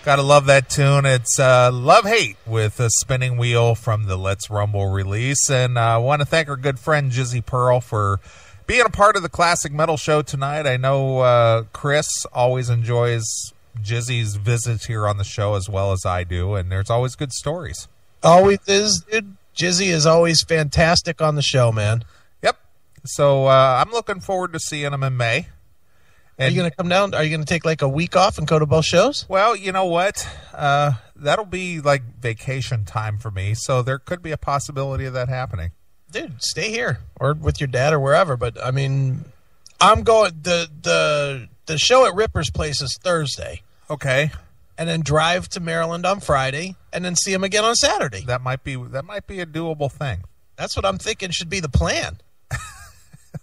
Gotta love that tune. It's Love Hate with a Spinning Wheel from the Let's Rumble release. And I want to thank our good friend Jizzy Pearl for being a part of the Classic Metal Show tonight. I know Chris always enjoys Jizzy's visits here on the show as well as I do, and there's always good stories. Always is, dude. Jizzy is always fantastic on the show, man. Yep. So I'm looking forward to seeing him in May. And, are you going to come down? Are you going to take like a week off and go to both shows? Well, you know what? That'll be like vacation time for me, so there could be a possibility of that happening. Dude, stay here or with your dad or wherever. But I mean, I'm going. The show at Ripper's Place is Thursday. Okay. And then drive to Maryland on Friday, and then see him again on Saturday. That might be a doable thing. That's what I'm thinking should be the plan.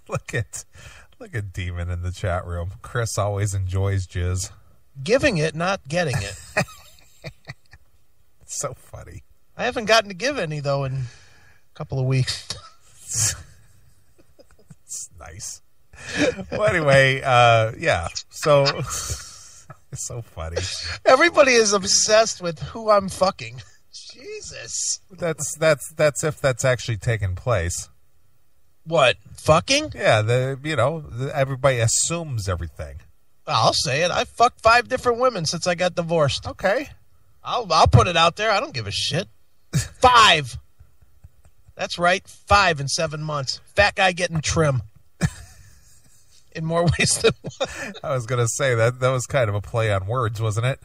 Look at Demon in the chat room. Chris always enjoys jizz. Giving it, not getting it. It's so funny. I haven't gotten to give any, though, in a couple of weeks. It's nice. Well, anyway, yeah. So, it's so funny. Everybody is obsessed with who I'm fucking. Jesus. That's if that's actually taking place. What? Fucking? Yeah, everybody assumes everything. I'll say it. I fucked 5 different women since I got divorced. Okay. I'll put it out there. I don't give a shit. 5. That's right. 5 in 7 months. Fat guy getting trim. In more ways than one. I was going to say that was kind of a play on words, wasn't it?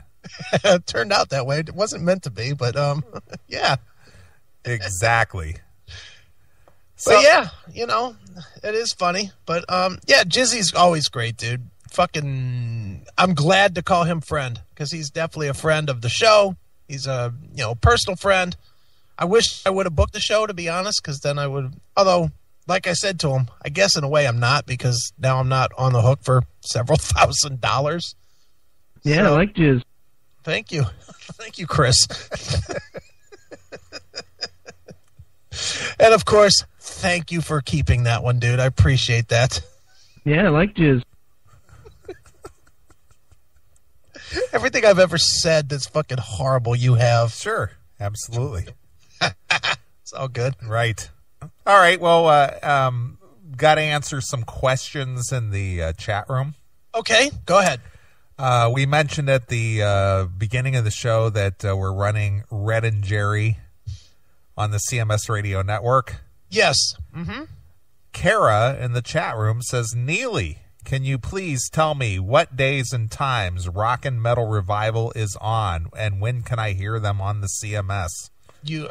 It turned out that way. It wasn't meant to be, but yeah. Exactly. So yeah, it is funny. But yeah, Jizzy's always great, dude. Fucking, I'm glad to call him friend because he's definitely a friend of the show. He's a personal friend. I wish I would have booked the show, to be honest, because then I would. Although, like I said to him, I guess in a way I'm not, because now I'm not on the hook for several $1,000s. Yeah, so, I like jizz. Thank you. Thank you, Chris. And, of course, thank you for keeping that one, dude. I appreciate that. Yeah, I like jizz. Everything I've ever said that's fucking horrible, you have. Sure. Absolutely. It's all good. Right. All right. Well, got to answer some questions in the chat room. Okay. Go ahead. We mentioned at the beginning of the show that we're running Red and Jerry on the CMS Radio Network. Yes. Mm-hmm. Kara in the chat room says, Neely, can you please tell me what days and times Rock and Metal Revival is on, and when can I hear them on the CMS?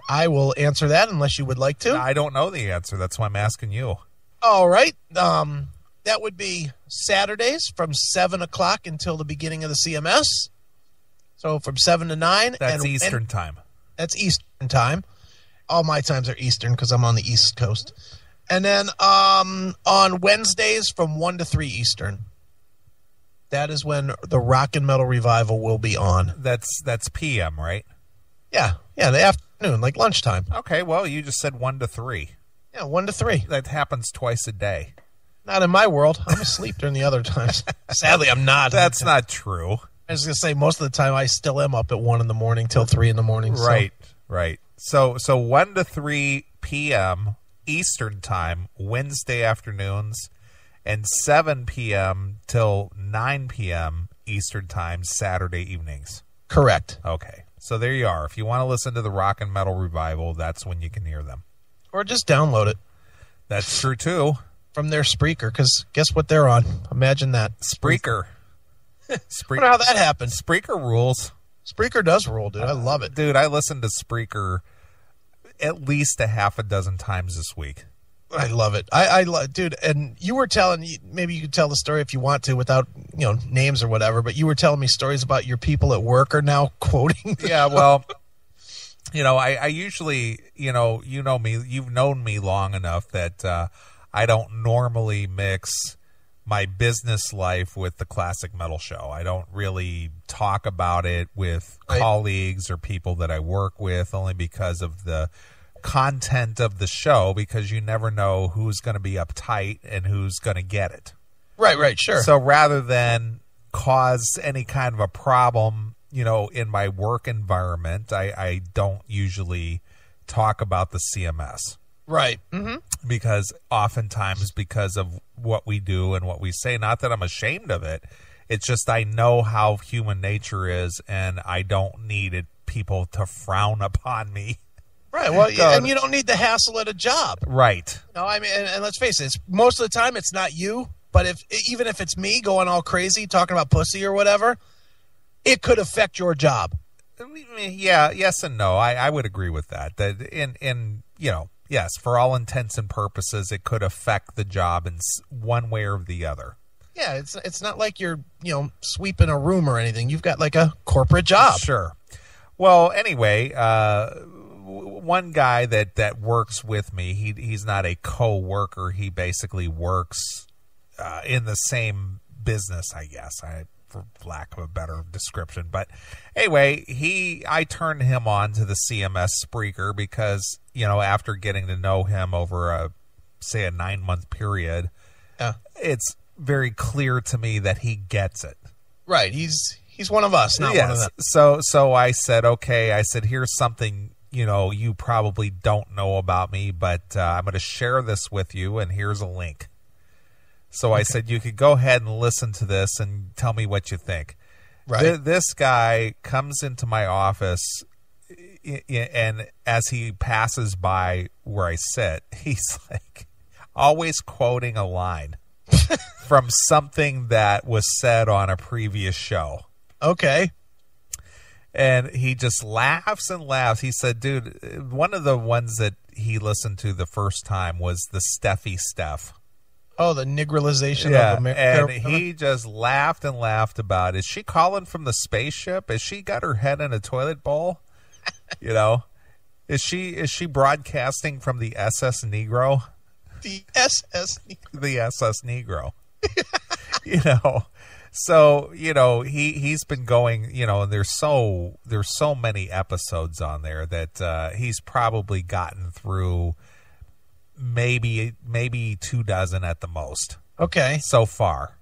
I will answer that unless you would like to. I don't know the answer. That's why I'm asking you. All right. That would be Saturdays from 7 o'clock until the beginning of the CMS. So from 7 to 9. That's Eastern time. That's Eastern time. All my times are Eastern because I'm on the East Coast. And then on Wednesdays from 1 to 3 Eastern. That is when the Rock and Metal Revival will be on. That's PM, right? Yeah, the afternoon, like lunchtime. Okay, well, you just said 1 to 3. Yeah, 1 to 3. That happens twice a day. Not in my world. I'm asleep during the other times. Sadly, I'm not. That's not true. I was going to say, most of the time I still am up at 1 in the morning till 3 in the morning. Right, right. So 1 to 3 p.m. Eastern time, Wednesday afternoons, and 7 p.m. till 9 p.m. Eastern time, Saturday evenings. Correct. Okay. So there you are. If you want to listen to the Rock and Metal Revival, that's when you can hear them. Or just download it. That's true, too. From their Spreaker, because guess what they're on? Imagine that. Spreaker. I wonder how that happened. Spreaker rules. Spreaker does rule, dude. I love it. Dude, I listened to Spreaker at least a half a dozen times this week. I love it. I dude, and you were telling, maybe you could tell the story if you want to without, names or whatever, but you were telling me stories about your people at work are now quoting. Yeah, well, I usually, you know me, you've known me long enough that I don't normally mix my business life with the classic metal show. I don't really talk about it with colleagues or people that I work with, only because of the content of the show, because you never know who's going to be uptight and who's going to get it. Right, sure. So rather than cause any kind of a problem in my work environment, I don't usually talk about the CMS. Right. Mm-hmm. Because oftentimes, because of what we do and what we say, not that I'm ashamed of it, it's just I know how human nature is, and I don't need people to frown upon me. Right. Well, and you don't need the hassle at a job. Right. No, I mean, and let's face it, most of the time it's not you, but even if it's me going all crazy talking about pussy or whatever, it could affect your job. Yeah, yes and no. I would agree with that. That yes, for all intents and purposes, it could affect the job in one way or the other. Yeah, it's not like you're, sweeping a room or anything. You've got like a corporate job. Sure. Well, anyway, one guy that works with me, he's not a co-worker. He basically works in the same business, I guess, for lack of a better description. But anyway, I turned him on to the CMS Spreaker because, after getting to know him over a 9-month period, it's very clear to me that he gets it. Right. He's one of us, not one of them. So I said, okay, here's something, you probably don't know about me, but I'm going to share this with you, and here's a link. So I said, you could go ahead and listen to this and tell me what you think. Right. This guy comes into my office, and as he passes by where I sit, he's like always quoting a line from something that was said on a previous show. Okay. And he just laughs and laughs. He said, dude, one of the ones that he listened to the first time was the Steffi Steph. Oh, the nigralization of America. And he just laughed and laughed about it. Is she calling from the spaceship? Has she got her head in a toilet bowl? Is she broadcasting from the SS Negro? The SS Negro. The SS Negro. So, he's been going, and there's so many episodes on there that he's probably gotten through maybe 24 at the most. Okay. So far.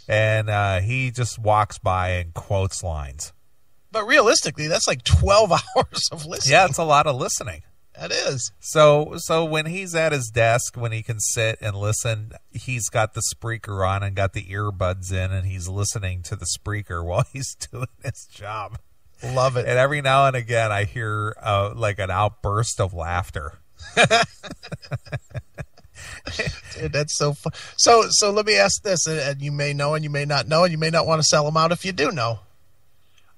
And he just walks by and quotes lines. But realistically, that's like 12 hours of listening. Yeah, it's a lot of listening. That is. So when he's at his desk, when he can sit and listen, he's got the Spreaker on and got the earbuds in, and he's listening to the Spreaker while he's doing his job. Love it. And every now and again, I hear like an outburst of laughter. Dude, that's so fun. So let me ask this, and you may know and you may not know, and you may not want to sell him out if you do know.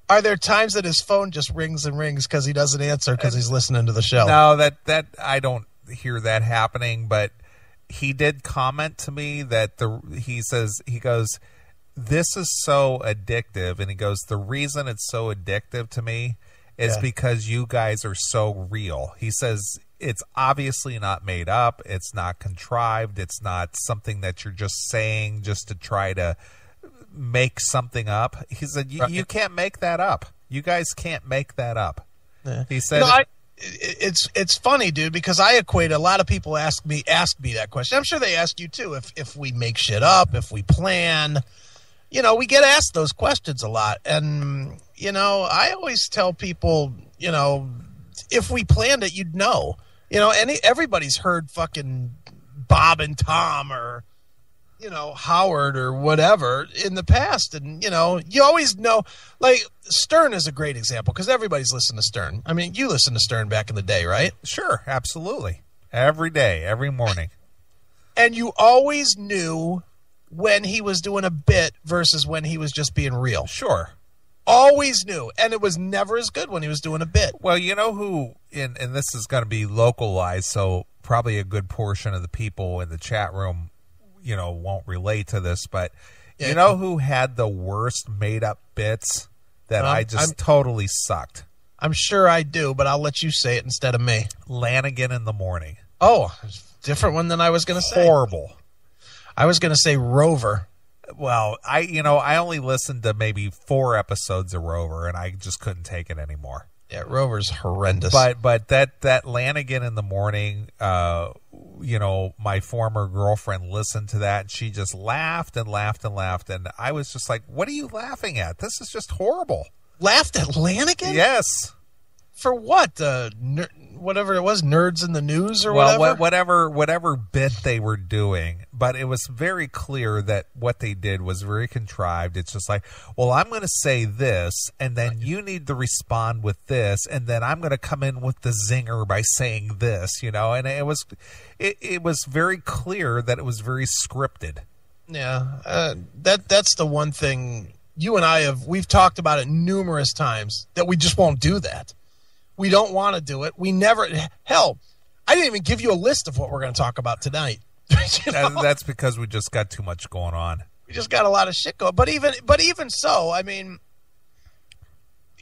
Are there times that his phone just rings and rings because he doesn't answer because he's listening to the show? No, that I don't hear that happening, but he did comment to me that he goes, this is so addictive, and he goes, the reason it's so addictive to me is because you guys are so real. He says it's obviously not made up, it's not contrived, it's not something that you're just saying just to try to make something up. He said, you can't make that up. You guys can't make that up. Yeah. He said, it's funny, dude, because I equate a lot of people ask me that question. I'm sure they ask you too. If we make shit up, if we plan, we get asked those questions a lot. And, I always tell people, if we planned it, you'd know. Everybody's heard fucking Bob and Tom or, Howard or whatever in the past. And, you always know, like Stern is a great example because everybody's listened to Stern. I mean, you listened to Stern back in the day, right? Sure. Absolutely. Every day, every morning. And you always knew when he was doing a bit versus when he was just being real. Sure. Always knew. And it was never as good when he was doing a bit. Well, you know who, and this is going to be localized, so probably a good portion of the people in the chat room won't relate to this, but you know who had the worst made-up bits that I just totally sucked? I'm sure I do, but I'll let you say it instead of me. Lanigan in the Morning. Oh, different one than I was going to say. Horrible. I was going to say Rover. Well, I only listened to maybe 4 episodes of Rover, and I just couldn't take it anymore. Yeah, Rover's horrendous. But that Lanigan in the Morning, my former girlfriend listened to that, and she just laughed and laughed and laughed, and I was just like, what are you laughing at? This is just horrible. laughed at Lanigan? Yes. For what? Whatever it was, Nerds in the News or whatever? Whatever bit they were doing. But it was very clear that what they did was very contrived. It's just like, well, I'm going to say this, and then you need to respond with this, and then I'm going to come in with the zinger by saying this, and it was very clear that it was very scripted. Yeah, that's the one thing you and we've talked about it numerous times, that we just won't do that. We don't want to do it. We never, hell, I didn't even give you a list of what we're going to talk about tonight. That's because we just got too much going on. We just got a lot of shit going. But even so, I mean,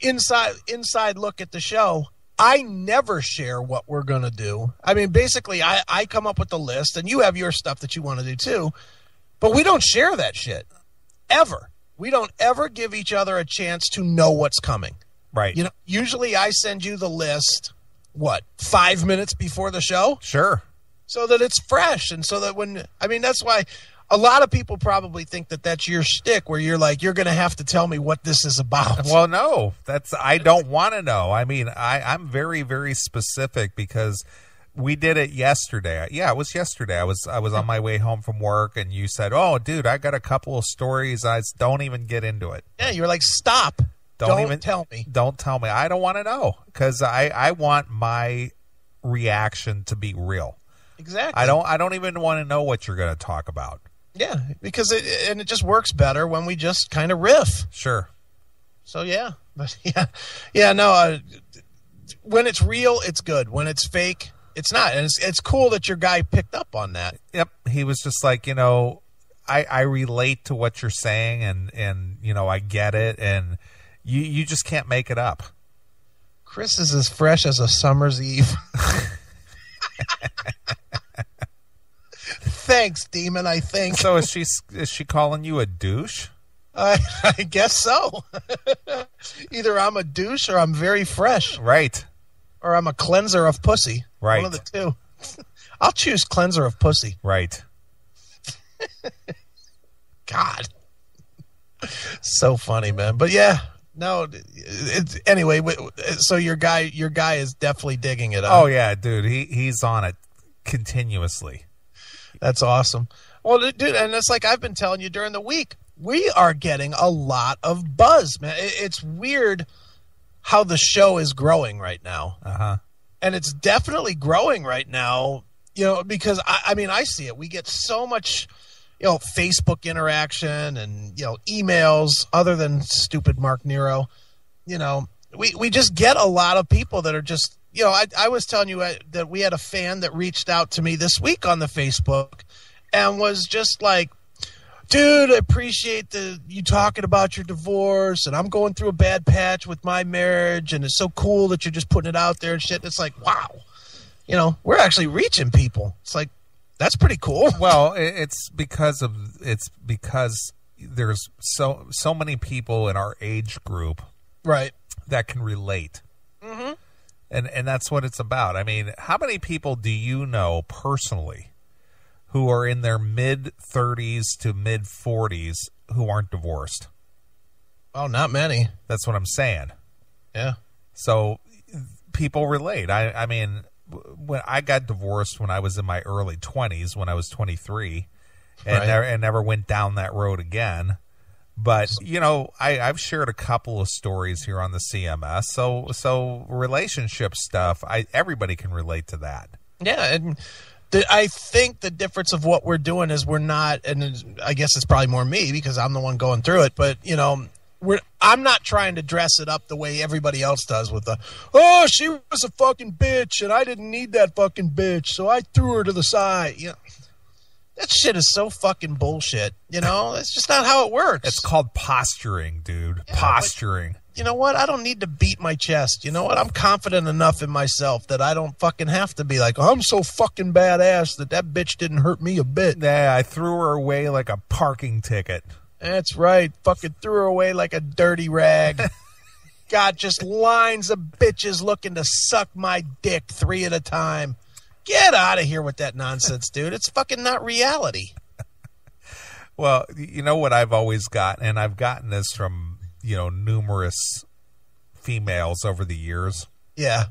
inside look at the show, I never share what we're going to do. I mean, basically, I come up with the list, and you have your stuff that you want to do too, but we don't share that shit, ever. We don't ever give each other a chance to know what's coming. Right. Usually I send you the list, 5 minutes before the show? Sure. So that it's fresh. And so that that's why a lot of people probably think that that's your shtick, where you're like, you're going to have to tell me what this is about. Well, no, I don't want to know. I mean, I'm very, very specific, because we did it yesterday. Yeah, it was yesterday. I was on my way home from work, and you said, "Oh, dude, I got a couple of stories. Don't even get into it." Yeah, you're like, stop. Don't even tell me. Don't tell me. I don't want to know, because I want my reaction to be real. Exactly. I don't even want to know what you're going to talk about. Yeah, because it just works better when we just kind of riff. Sure. So yeah, but yeah. No, when it's real, it's good. When it's fake, it's not. And it's cool that your guy picked up on that. Yep. He was just like, I relate to what you're saying, and I get it, and you just can't make it up. Chris is as fresh as a summer's eve. Thanks, Demon, I think. So is she calling you a douche? I guess so. Either I'm a douche, or I'm very fresh. Right. Or I'm a cleanser of pussy. Right. One of the two. I'll choose cleanser of pussy. Right. God. So funny, man. But yeah. No, anyway, so your guy is definitely digging it up. Oh yeah, dude, he's on it continuously. That's awesome. Well, dude, and it's like I've been telling you during the week, we are getting a lot of buzz, man. It's weird how the show is growing right now. Uh-huh. And it's definitely growing right now, because I see it. We get so much Facebook interaction and, emails, other than stupid Mark Nero. We just get a lot of people that are just, I was telling you that we had a fan that reached out to me this week on the Facebook and was just like, dude, I appreciate you talking about your divorce, and I'm going through a bad patch with my marriage, and it's so cool that you're just putting it out there and shit. And it's like, wow, we're actually reaching people. It's like, that's pretty cool. Well, it's because there's so many people in our age group, right, that can relate. Mm-hmm. And that's what it's about. I mean, how many people do you know personally who are in their mid-30s to mid-40s who aren't divorced? Oh, not many. That's what I'm saying. Yeah. So people relate. I mean, when I got divorced when I was in my early 20s, when I was 23, and, right, and never went down that road again. But, I've shared a couple of stories here on the CMS. So relationship stuff, everybody can relate to that. Yeah, and I think the difference of what we're doing is we're not, and I guess it's probably more me because I'm the one going through it, but, I'm not trying to dress it up the way everybody else does with she was a fucking bitch, and I didn't need that fucking bitch, so I threw her to the side. That shit is so fucking bullshit. It's just not how it works. It's called posturing, dude. Yeah, posturing. You know what? I don't need to beat my chest. You know what? I'm confident enough in myself that I don't fucking have to be like, I'm so fucking badass that bitch didn't hurt me a bit. Yeah, I threw her away like a parking ticket. That's right. Fucking threw her away like a dirty rag. Got just lines of bitches looking to suck my dick 3 at a time. Get out of here with that nonsense, dude. It's fucking not reality. Well, you know what I've always got, and I've gotten this from, numerous females over the years. Yeah.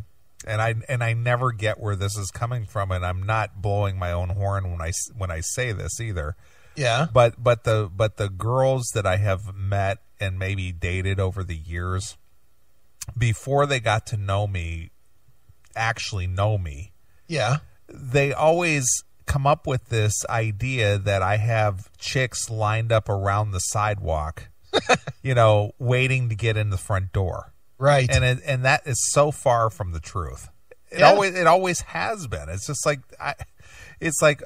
And I never get where this is coming from, and I'm not blowing my own horn when I say this either. Yeah. But the girls that I have met and maybe dated over the years, before they got to know me, actually know me. Yeah. They always come up with this idea that I have chicks lined up around the sidewalk, waiting to get in the front door. Right. And that is so far from the truth. It always has been. It's just like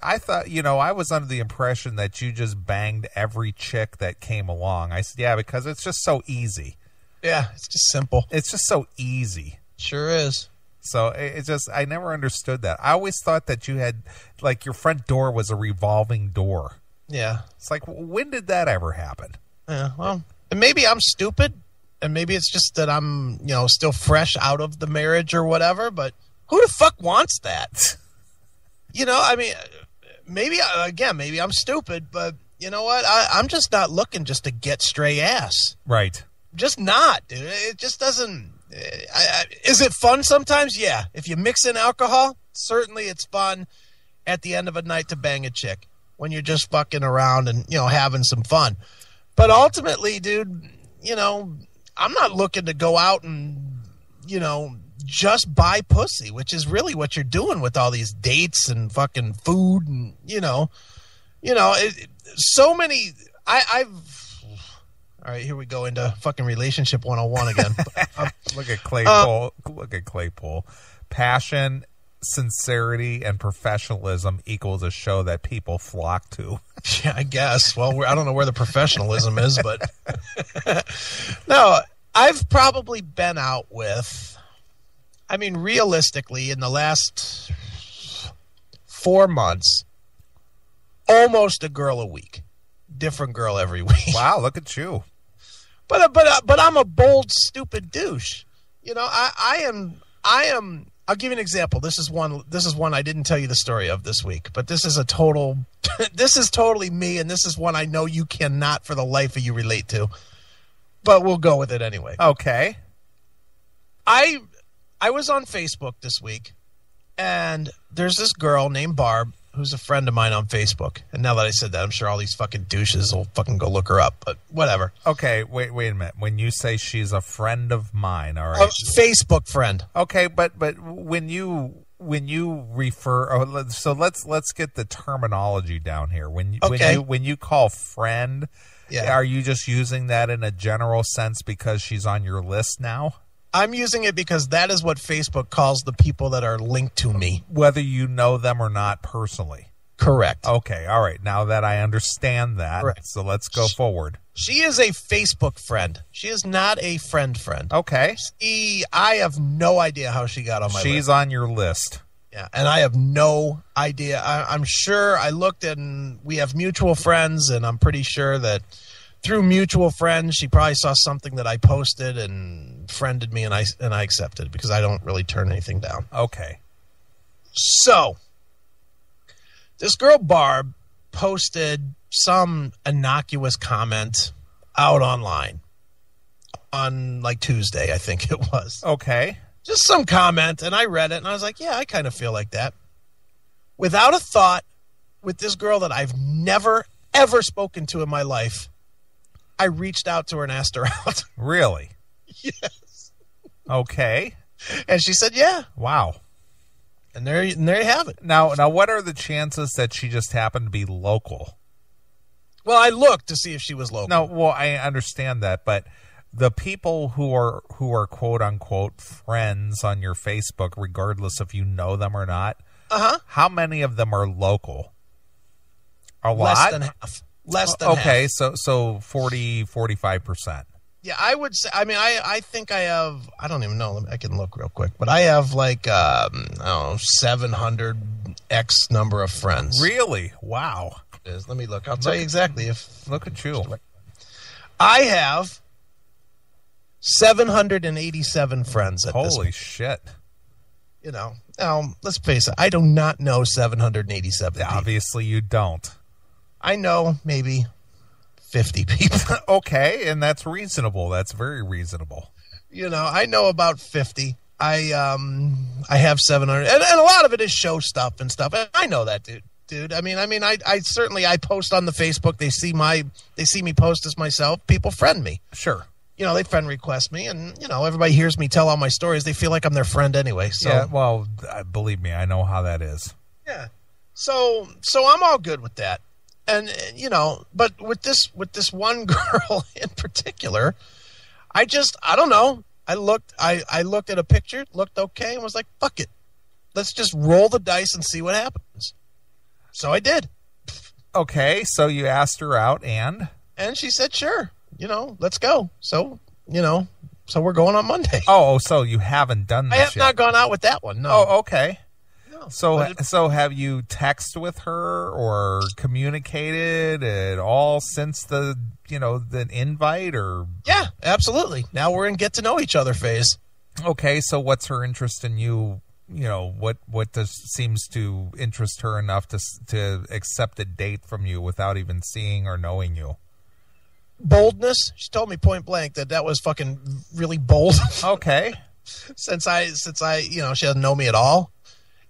I thought, I was under the impression that you just banged every chick that came along. I said, yeah, because it's just so easy. Yeah, it's just simple. It's just so easy. Sure is. So I never understood that. I always thought that you had, like, your front door was a revolving door. Yeah. It's like, when did that ever happen? Yeah, well, and maybe I'm stupid, and maybe it's just that I'm, still fresh out of the marriage or whatever, but who the fuck wants that? Maybe I'm stupid, but you know what? I'm just not looking just to get stray ass. Right. Just not, dude. It just doesn't... is it fun sometimes? Yeah. If you mix in alcohol, certainly it's fun at the end of a night to bang a chick when you're just fucking around and, having some fun. But ultimately, dude, I'm not looking to go out and, just buy pussy, which is really what you're doing with all these dates and fucking food and, so many... All right, here we go into fucking relationship 101 again. Look at Claypool. Look at Claypool. Passion, sincerity, and professionalism equals a show that people flock to. Yeah, I guess. Well, I don't know where the professionalism is, but no, I've probably been out with, realistically, in the last 4 months, almost a girl a week. Different girl every week. Wow, look at you. But I'm a bold, stupid douche. I am. I'll give you an example. This is one I didn't tell you the story of this week, but this is this is totally me, and this is one I know you cannot for the life of you relate to. But we'll go with it anyway. Okay. I was on Facebook this week, and there's this girl named Barb who's a friend of mine on Facebook. And now that I said that, I'm sure all these fucking douches will fucking go look her up, but whatever. Okay, wait a minute. When you say she's a friend of mine, all right. A Facebook friend. Okay, but when you refer, so let's get the terminology down here. When you call friend, yeah. Are you just using that in a general sense because she's on your list now? I'm using it because that is what Facebook calls the people that are linked to me. Whether you know them or not personally. Correct. Okay, all right. Now that I understand that, correct. So let's go forward. She is a Facebook friend. She is not a friend. Okay. I have no idea how she got on my list. She's on your list. Yeah, and I have no idea. I'm sure I looked and we have mutual friends, and I'm pretty sure that through mutual friends, she probably saw something that I posted and friended me, and I accepted because I don't really turn anything down. Okay. So, this girl Barb posted some innocuous comment out online on like Tuesday, I think it was. Okay. Just some comment, and I read it, and I was like, yeah, I kind of feel like that. Without a thought, with this girl that I've never, ever spoken to in my life, I reached out to her and asked her out. Really? Yes. Okay. And she said, yeah. Wow. And there you have it. Now, what are the chances that she just happened to be local? Well, I looked to see if she was local. No, well, I understand that, but the people who are quote unquote friends on your Facebook, regardless if you know them or not, how many of them are local? A lot? Less than half. Less than half. Okay, so 40, 45%. Yeah, I would say, I think I have, I don't even know, I can look real quick, but I have like, 700 X number of friends. Really? Wow. Let me look. I'll tell you exactly. Look at you. I have 787 friends at this point. Holy shit. Now, let's face it, I do not know 787 people. Obviously you don't. I know maybe 50 people. Okay, and that's reasonable. That's very reasonable. I know about 50. I have 700, and a lot of it is show stuff and stuff. And I know that, dude. I mean, I certainly post on the Facebook. They see me post as myself. People friend me. Sure. They friend request me, and everybody hears me tell all my stories. They feel like I'm their friend anyway. So. Yeah. Well, believe me, I know how that is. Yeah. So I'm all good with that, and but with this one girl in particular, I don't know. I looked at a picture, looked okay, and was like, fuck it. Let's just roll the dice and see what happens. So I did. Okay, so you asked her out, and she said, sure, let's go. So, so we're going on Monday. Oh, so you haven't done this I have yet. not gone out with that one, no. Oh, okay. No, so have you texted with her or communicated at all since the invite or? Yeah, absolutely. Now we're in get to know each other phase. Okay, so what's her interest in you? What seems to interest her enough to accept a date from you without even seeing or knowing you? Boldness. She told me point blank that was fucking really bold. Okay. since I she doesn't know me at all.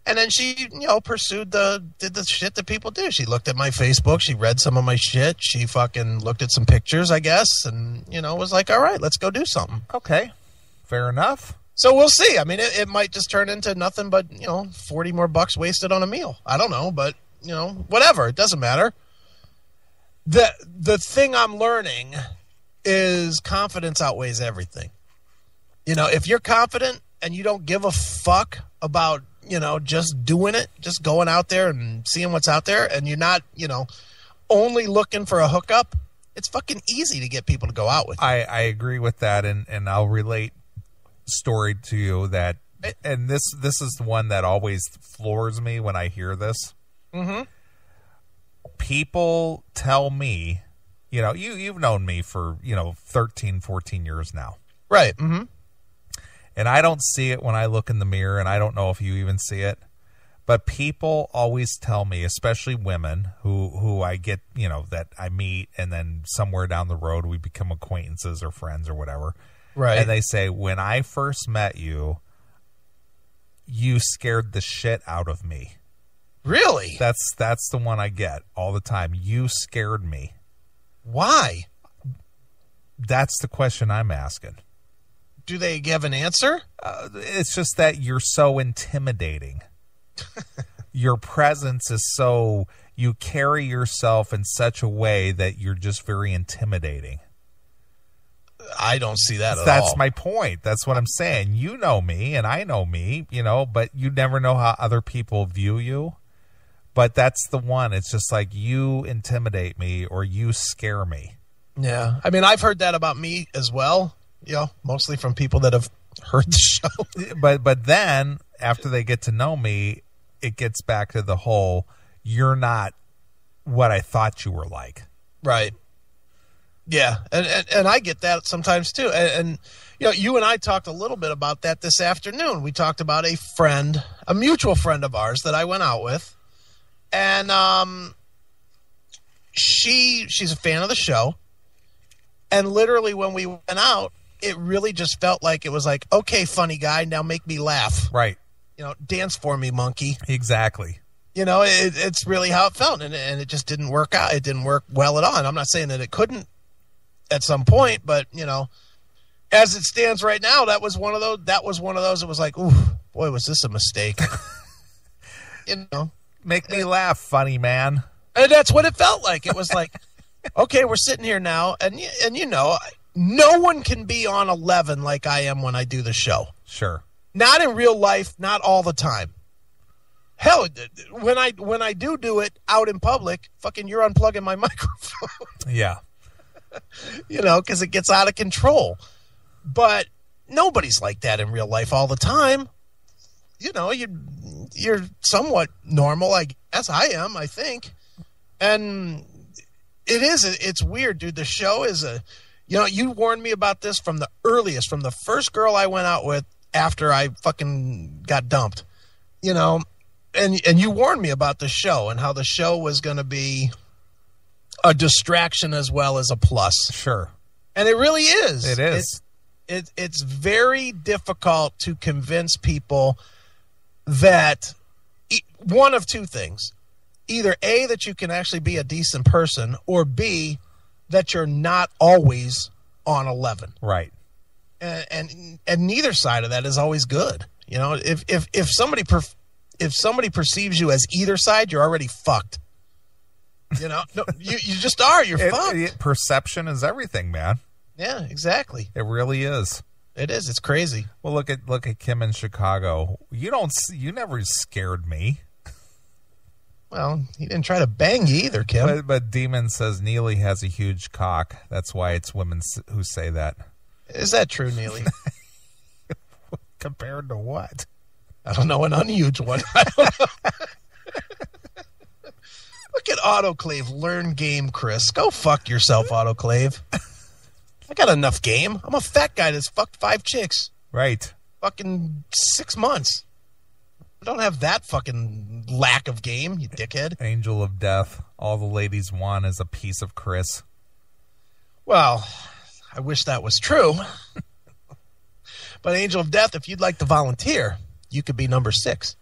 And then she, did the shit that people do. She looked at my Facebook. She read some of my shit. She fucking looked at some pictures, I guess. And, was like, all right, let's go do something. Okay. Fair enough. So we'll see. I mean, it might just turn into nothing but, $40 more wasted on a meal. I don't know, but, whatever. It doesn't matter. The thing I'm learning is confidence outweighs everything. If you're confident and you don't give a fuck about, just doing it, just going out there and seeing what's out there, and you're not, only looking for a hookup, it's fucking easy to get people to go out with you. I agree with that, and I'll relate story to you that, and this is the one that always floors me when I hear this. Mm-hmm. People tell me, you've known me for, 13, 14 years now. Right. Mm-hmm. And I don't see it when I look in the mirror, and I don't know if you even see it. But people always tell me, especially women who I get, that I meet, and then somewhere down the road we become acquaintances or friends or whatever. Right. And they say, when I first met you, you scared the shit out of me. Really? That's the one I get all the time. You scared me. Why? That's the question I'm asking. Do they give an answer? It's just that you're so intimidating. Your presence is so, you carry yourself in such a way that you're just very intimidating. I don't see that at all. That's my point. That's what I'm saying. You know me and I know me, but you never know how other people view you. But that's the one. It's just like, you intimidate me or you scare me. Yeah. I mean, I've heard that about me as well. Mostly from people that have heard the show. But then after they get to know me, it gets back to the whole, you're not what I thought you were like. Right. Yeah. And I get that sometimes too. And you and I talked a little bit about that this afternoon. We talked about a mutual friend of ours that I went out with. And she's a fan of the show. And literally when we went out, it really just felt like it was like, okay, funny guy, now make me laugh. Right. Dance for me, monkey. Exactly. It's really how it felt, and it just didn't work out. It didn't work well at all. And I'm not saying that it couldn't at some point, but as it stands right now, that was one of those. It was like, ooh, boy, was this a mistake? Make me laugh, funny man. And that's what it felt like. It was like, okay, we're sitting here now, and no one can be on 11 like I am when I do the show. Sure. Not in real life, not all the time. Hell, when I do it out in public, fucking you're unplugging my microphone. Yeah. Because it gets out of control. But nobody's like that in real life all the time. You're somewhat normal, I guess. I am, I think. And it's weird, dude. The show is you warned me about this from the first girl I went out with after I fucking got dumped, and you warned me about the show and how the show was going to be a distraction as well as a plus. Sure. And it really is. It is. It's very difficult to convince people that one of two things. Either A, that you can actually be a decent person, or B, that you're not always on 11. Right. And neither side of that is always good. You know, if somebody perceives you as either side, you're already fucked. You know, no, you just are. You're fucked. Perception is everything, man. Yeah, exactly. It really is. It is. It's crazy. Well, look at Kim in Chicago. You never scared me. Well, he didn't try to bang you either, Kim. But Demon says Neely has a huge cock. That's why it's women who say that. Is that true, Neely? Compared to what? I don't know, an unhuge one. I don't know. Look at Autoclave. Learn game, Chris. Go fuck yourself, Autoclave. I got enough game. I'm a fat guy that's fucked 5 chicks. Right. Fucking 6 months. I don't have that fucking lack of game, you dickhead. Angel of Death. All the ladies want is a piece of Chris. Well, I wish that was true. But Angel of Death, if you'd like to volunteer, you could be number 6.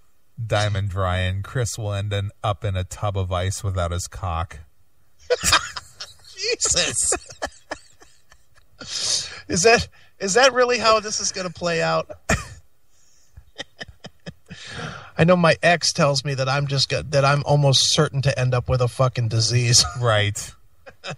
Diamond Ryan. Chris will end up in a tub of ice without his cock. Jesus. Is that really how this is going to play out? I know my ex tells me that I'm almost certain to end up with a fucking disease. Right.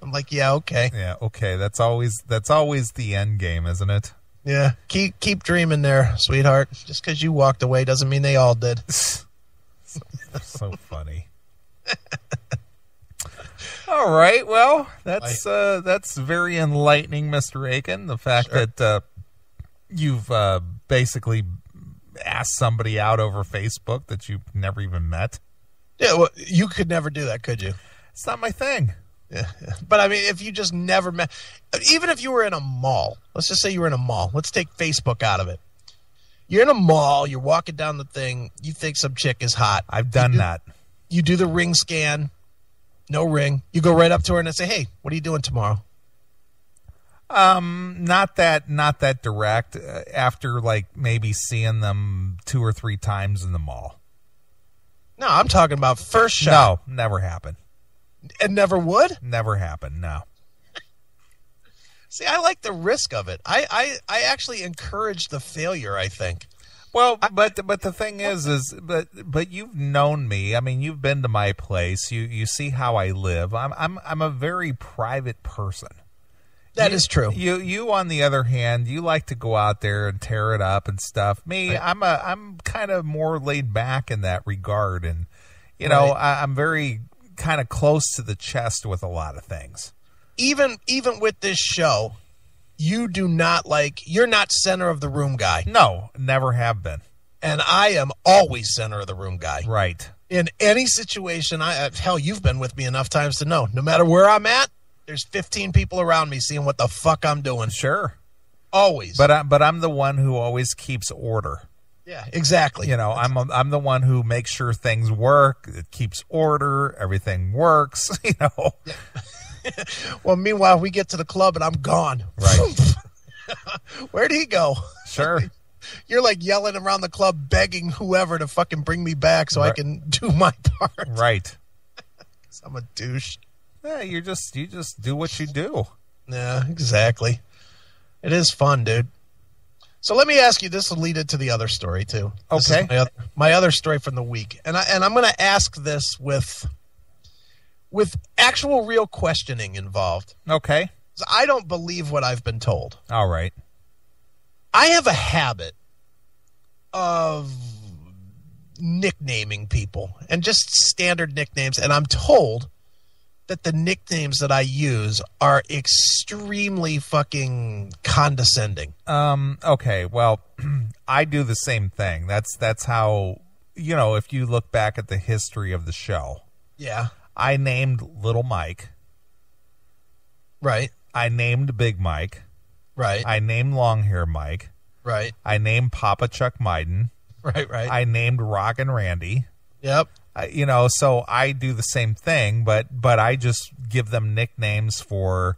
I'm like, yeah, okay. Yeah, okay. That's always the end game, isn't it? Yeah. Keep dreaming there, sweetheart. Just because you walked away doesn't mean they all did. So funny. All right. Well, that's very enlightening, Mr. Aiken. The fact that you've basically asked somebody out over Facebook that you've never even met. Yeah, well, you could never do that, could you? It's not my thing. Yeah. But I mean, if you just never met, even if you were in a mall, let's just say you were in a mall. Let's take Facebook out of it. You're in a mall, you're walking down the thing, you think some chick is hot. I've done that. You do the ring scan, no ring. You go right up to her and say, hey, what are you doing tomorrow? Not that direct. After like maybe seeing them 2 or 3 times in the mall. No, I'm talking about first shot. No, never happened. It never would? Never happened. No. See, I like the risk of it. I actually encourage the failure, I think. Well, but the thing is but you've known me. I mean, you've been to my place. You see how I live. I'm a very private person. That is true. You on the other hand, you like to go out there and tear it up and stuff. Me, right. I'm kind of more laid back in that regard, and you know, I'm very kind of close to the chest with a lot of things. Even with this show, you're not center of the room guy. No, never have been. And I am always center of the room guy. Right. In any situation, hell, you've been with me enough times to know, no matter where I'm at, there's 15 people around me seeing what the fuck I'm doing. Sure. Always. But I'm the one who always keeps order. Yeah, exactly. You know, I'm the one who makes sure things work. It keeps order. Everything works. You know. Yeah. Well, meanwhile, we get to the club and I'm gone. Right. Where'd he go? Sure. You're like yelling around the club, begging whoever to fucking bring me back so I can do my part. Right. 'Cause I'm a douche. Yeah, you just do what you do. Yeah, exactly. It is fun, dude. So let me ask you, this will lead into the other story too. Okay. This is my other story from the week. And I'm going to ask this with actual real questioning involved. Okay. I don't believe what I've been told. All right. I have a habit of nicknaming people and just standard nicknames, and I'm told that the nicknames that I use are extremely fucking condescending. Okay, well, I do the same thing. That's how, you know, if you look back at the history of the show. Yeah. I named Little Mike. Right. I named Big Mike. Right. I named Long Hair Mike. Right. I named Papa Chuck Myden. Right. I named Rockin' Randy. Yep. You know, so I do the same thing, but I just give them nicknames for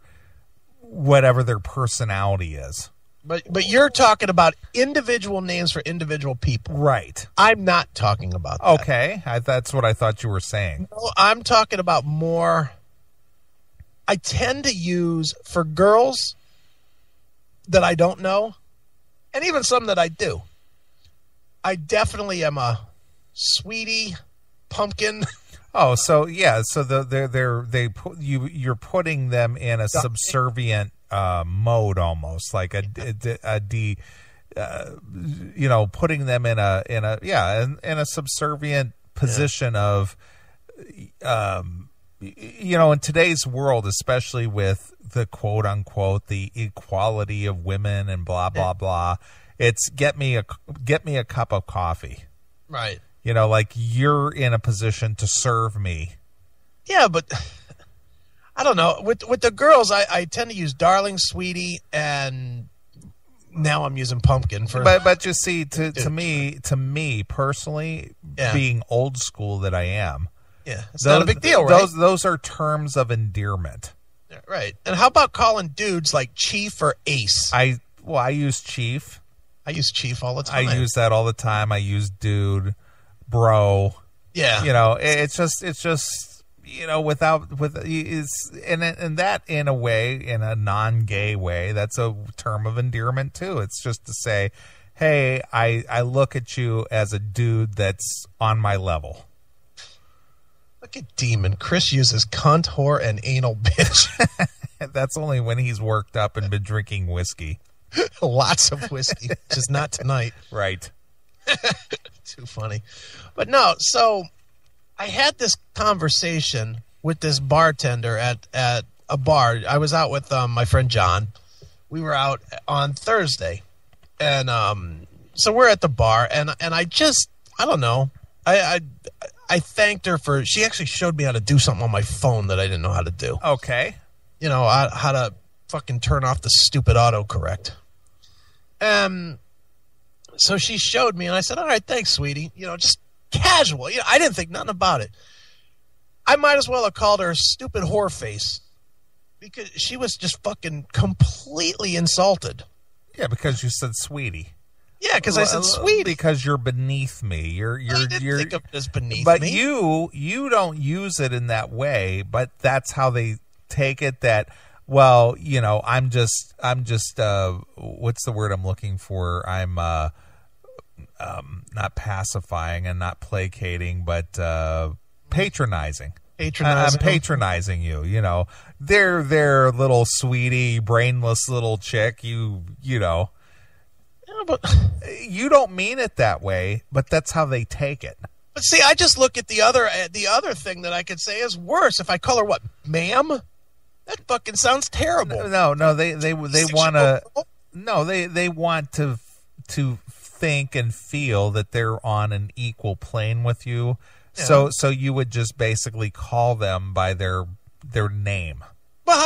whatever their personality is. But you're talking about individual names for individual people. Right. I'm not talking about that. Okay. That's what I thought you were saying. No, I'm talking about more. I tend to use for girls that I don't know, and even some that I do. I definitely am a sweetie, pumpkin. Oh, so yeah, so you're putting them in a subservient mode, almost like putting them in a subservient position of, in today's world, especially with the quote unquote the equality of women and blah blah blah, it's get me a cup of coffee, right? Like you're in a position to serve me. Yeah, but I don't know. With the girls, I tend to use darling, sweetie, and now I'm using pumpkin for. But you see, to me personally, being old school that I am, it's not a big deal, right? Those are terms of endearment, right? And how about calling dudes like Chief or Ace? I use Chief. I use Chief all the time. I use that all the time. I use dude, bro. Yeah. It's just and that in a way, in a non-gay way, that's a term of endearment too. It's just to say, hey, I look at you as a dude that's on my level. Look at Demon. Chris uses cunt, whore, and anal bitch. That's only when he's worked up and been drinking whiskey. Lots of whiskey, just not tonight. Right. Too funny. But no, so I had this conversation with this bartender at a bar. I was out with my friend John. We were out on Thursday. And so we're at the bar, and I don't know. I thanked her for, she actually showed me how to do something on my phone that I didn't know how to do. Okay. How to fucking turn off the stupid autocorrect. So she showed me, and I said, all right, thanks, sweetie. Just casual. I didn't think nothing about it. I might as well have called her a stupid whore face because she was just fucking completely insulted. Yeah, because you said sweetie. Yeah, because I said sweetie. Because you're beneath me. I didn't think of it as beneath me. But you don't use it in that way, but that's how they take it, that, well, I'm just what's the word I'm looking for? I'm not pacifying and not placating, but patronizing. I'm patronizing you. They're little sweetie, brainless little chick. Yeah, but you don't mean it that way, but that's how they take it. But see, I just look at the other thing that I could say is worse. If I call her what, ma'am? That fucking sounds terrible. No, they want to. No, they want to think and feel that they're on an equal plane with you. Yeah. So you would just basically call them by their name. But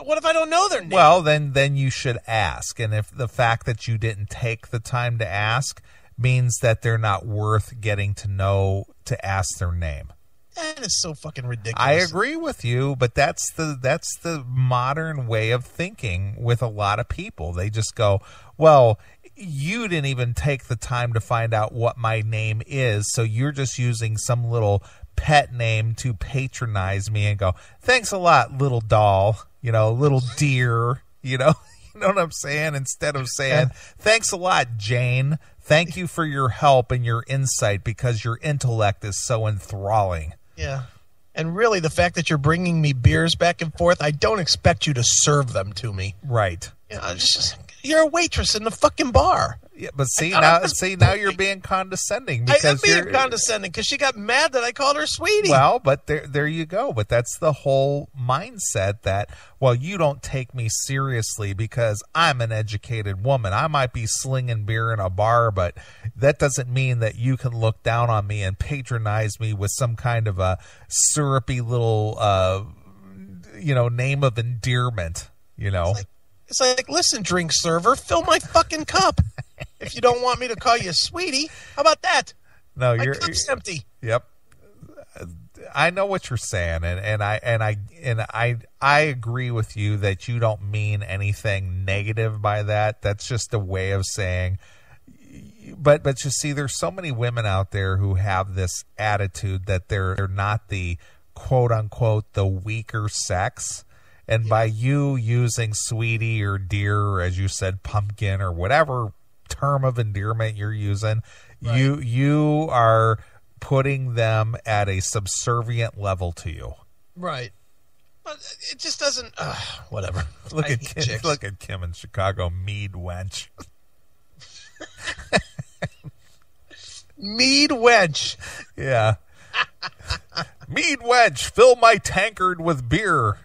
what if I don't know their name? Well, then you should ask. And if the fact that you didn't take the time to ask means that they're not worth getting to know to ask their name. That is so fucking ridiculous. I agree with you, but that's the modern way of thinking with a lot of people. They just go, well, you didn't even take the time to find out what my name is, so you're just using some little pet name to patronize me and go, thanks a lot, little doll, little dear, you know what I'm saying? Instead of saying, thanks a lot, Jane. Thank you for your help and your insight because your intellect is so enthralling. Yeah. And really, the fact that you're bringing me beers back and forth, I don't expect you to serve them to me. Right. You're a waitress in the fucking bar. Yeah, but now you're being condescending. Because I am being condescending because she got mad that I called her sweetie. Well, but there you go. But that's the whole mindset that, well, you don't take me seriously because I'm an educated woman. I might be slinging beer in a bar, but that doesn't mean that you can look down on me and patronize me with some kind of a syrupy little, name of endearment, It's like, listen, drink server, fill my fucking cup. If you don't want me to call you sweetie, how about that? No, my cup's empty. Yep. I know what you're saying, and I agree with you that you don't mean anything negative by that. That's just a way of saying. But you see, there's so many women out there who have this attitude that they're not the quote unquote the weaker sex, and by you using sweetie or dear, or as you said, pumpkin or whatever term of endearment you're using, right, you are putting them at a subservient level to you. Right. But it just doesn't whatever. Look at Kim in Chicago, mead wench. Mead wench. Yeah. Mead wench, fill my tankard with beer.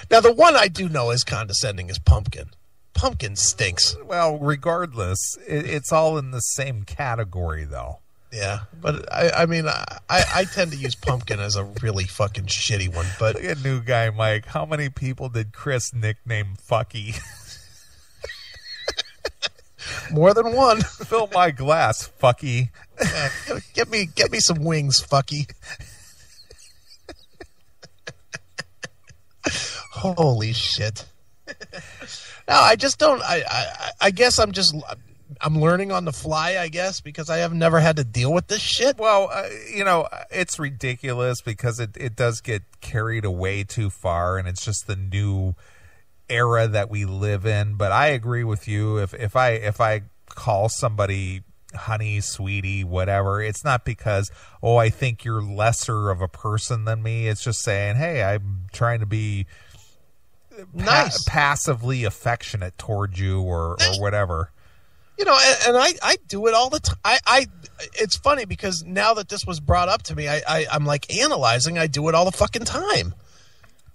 Now the one I do know is condescending is pumpkin. Pumpkin stinks. Well, regardless, it's all in the same category, though. Yeah, but I mean, I tend to use pumpkin as a really fucking shitty one. But look at new guy Mike. How many people did Chris nickname Fucky? More than one. Fill my glass, Fucky. Yeah, get me some wings, Fucky. Holy shit. No, I just don't. I guess I'm learning on the fly, I guess, because I have never had to deal with this shit. Well, it's ridiculous because it does get carried away too far, and it's just the new era that we live in. But I agree with you. If I call somebody honey, sweetie, whatever, it's not because, I think you're lesser of a person than me. It's just saying, hey, I'm trying to be nice, passively affectionate toward you or whatever. And I do it all the time. It's funny because now that this was brought up to me, I'm like analyzing. I do it all the fucking time.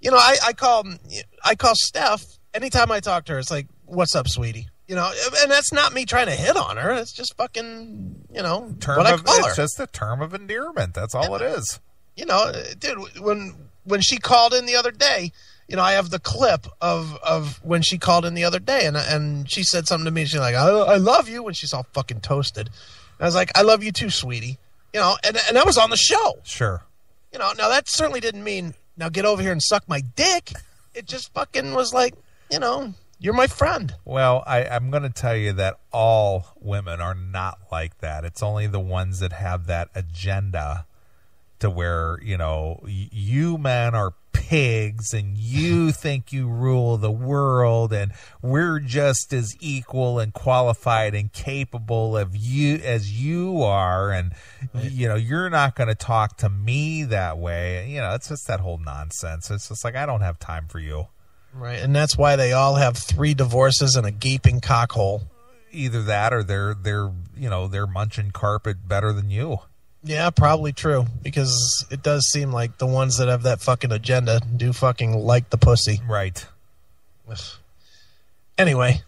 I call Steph anytime I talk to her. It's like, "What's up, sweetie?" And that's not me trying to hit on her. It's just fucking, what I call her. It's just a term of endearment. That's all it is. Dude, when she called in the other day, I have the clip of when she called in the other day, and she said something to me. She's like, I love you, when she's all fucking toasted. And I was like, I love you too, sweetie. And that was on the show. Sure. Now that certainly didn't mean, now get over here and suck my dick. It just fucking was like, you're my friend. Well, I'm going to tell you that all women are not like that. It's only the ones that have that agenda to where, you men are pigs and you think you rule the world and we're just as equal and qualified and capable of you as you are, and right, you're not going to talk to me that way. It's just that whole nonsense. It's just like, I don't have time for you. Right, and that's why they all have 3 divorces and a gaping cockhole. Either that or they're munching carpet better than you. Yeah, probably true, because it does seem like the ones that have that fucking agenda do fucking like the pussy. Right. Anyway,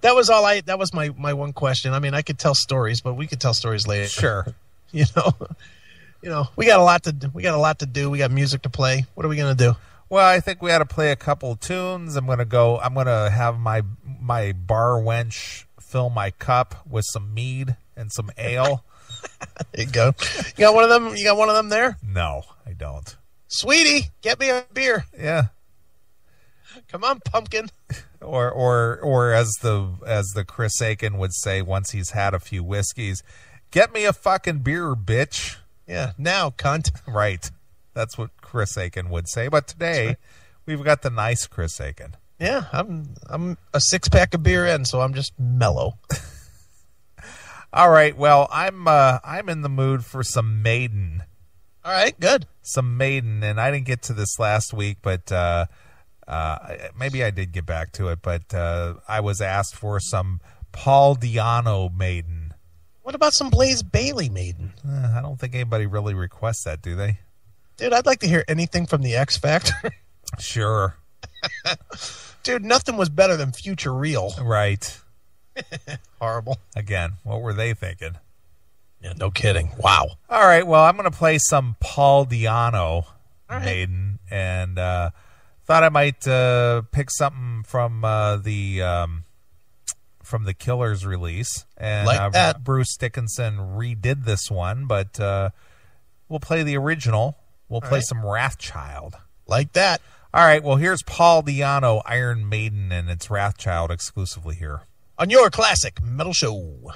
that was my one question. I mean, I could tell stories, but we could tell stories later. Sure. We got a lot to do. We got music to play. What are we going to do? Well, I think we ought to play a couple of tunes. I'm going to have my bar wench fill my cup with some mead and some ale. There you go. You got one of them? You got one of them there? No, I don't. Sweetie, get me a beer. Yeah. Come on, pumpkin. Or as the chris-akin would say once he's had a few whiskeys, get me a fucking beer, bitch. Yeah, now, cunt. Right. That's what chris-akin would say. But today, right, we've got the nice chris-akin. Yeah, I'm a 6-pack of beer in, so I'm just mellow. All right. Well, I'm in the mood for some Maiden. All right, good. Some Maiden, and I didn't get to this last week, but maybe I did get back to it. But I was asked for some Paul Di'Anno Maiden. What about some Blaze Bayley Maiden? I don't think anybody really requests that, do they? Dude, I'd like to hear anything from the X Factor. Sure. Dude, nothing was better than Future Real. Right. Horrible. Again, what were they thinking? Yeah, no kidding. Wow. All right, well, I'm going to play some Paul Di'Anno Maiden, and thought I might pick something from from the Killers release. And Like that. Bruce Dickinson redid this one, but we'll play the original. We'll play some Wrathchild. Like that. All right, well, here's Paul Di'Anno, Iron Maiden, and it's Wrathchild exclusively here. On your classic metal show.